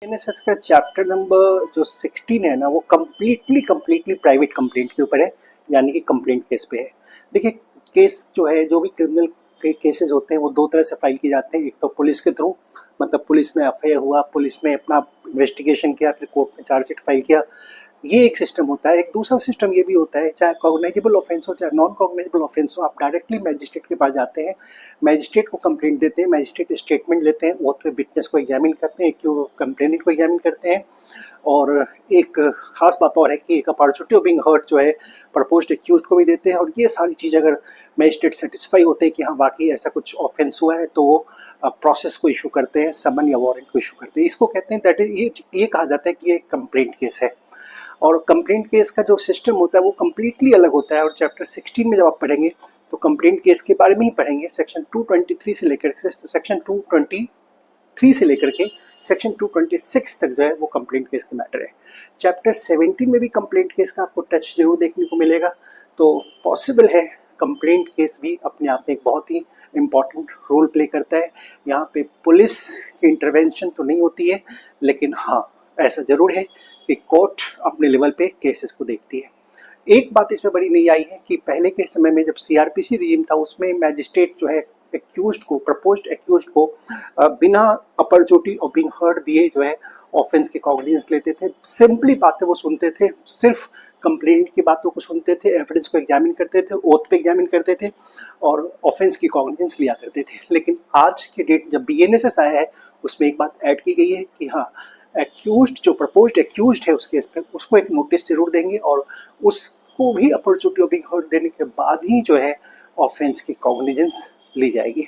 NSS का chapter number जो 16 है ना, वो कम्प्लीटली प्राइवेट कंप्लेंट के ऊपर है, यानी कि कंप्लेंट केस पे है। देखिए, केस जो है, जो भी क्रिमिनल केसेस होते हैं वो दो तरह से फाइल किए जाते हैं। एक तो पुलिस के थ्रू, मतलब पुलिस में एफआईआर हुआ, पुलिस ने अपना इन्वेस्टिगेशन किया, फिर कोर्ट में चार्जशीट फाइल किया, ये एक सिस्टम होता है। एक दूसरा सिस्टम ये भी होता है, चाहे कॉग्नाइजेबल ऑफेंस हो चाहे नॉन कॉग्नाइजेबल ऑफेंस हो, आप डायरेक्टली मैजिस्ट्रेट के पास जाते हैं, मैजिस्ट्रेट को कंप्लेंट देते हैं, मैजिस्ट्रेट स्टेटमेंट लेते हैं, ओथ पे विटनेस को एग्जामिन करते हैं, क्यों कंप्लेनेंट को एग्जामिन करते हैं। और एक खास बात और है कि एक अपॉर्चुनिटी ऑफ बिंग हर्ट जो है प्रपोज्ड एक्यूज्ड को भी देते हैं। और ये सारी चीज़ अगर मैजिस्ट्रेट सेटिस्फाई होते हैं कि हाँ वाकई ऐसा कुछ ऑफेंस हुआ है, तो वो प्रोसेस को इशू करते हैं, समन या वारंट को इशू करते हैं। इसको कहते हैं दैट इज, ये कहा जाता है कि ये कंप्लेंट केस है। और कंप्लेंट केस का जो सिस्टम होता है वो कम्प्लीटली अलग होता है। और चैप्टर 16 में जब आप पढ़ेंगे तो कंप्लेंट केस के बारे में ही पढ़ेंगे। सेक्शन 223 से लेकर सेक्शन 223 से लेकर के सेक्शन 226 तक जो है वो कंप्लेंट केस का मैटर है। चैप्टर 17 में भी कंप्लेंट केस का आपको टच जरूर देखने को मिलेगा। तो पॉसिबल है कंप्लेंट केस भी अपने आप में एक बहुत ही इम्पॉर्टेंट रोल प्ले करता है। यहाँ पे पुलिस की इंटरवेंशन तो नहीं होती है, लेकिन हाँ ऐसा जरूर है कि कोर्ट अपने लेवल पे केसेस को देखती है। एक बात इसमें बड़ी नई आई है कि पहले के समय में जब सीआरपीसी रिजीम था, उसमें मैजिस्ट्रेट जो है एक्यूज्ड को, प्रपोज्ड एक्यूज्ड को बिना अपॉर्चुनिटी ऑफ बीइंग हर्ड दिए जो है ऑफेंस के कॉग्निजेंस लेते थे। सिंपली बातें वो सुनते थे, सिर्फ कंप्लेंट की बातों को सुनते थे, एविडेंस को एग्जामिन करते थे, ओथ पे एग्जामिन करते थे और ऑफेंस की कॉग्निजेंस लिया करते थे। लेकिन आज के डेट जब बीएनएसएस आया है, उसमें एक बात ऐड की गई है कि हाँ, एक्यूज्ड जो प्रपोज्ड एक्यूज्ड है उस केस पे, उसको एक नोटिस जरूर देंगे और उसको भी अपॉर्चुनिटी ऑफ बीइंग हर्ड देने के बाद ही जो है ऑफेंस की कॉग्निजेंस ली जाएगी।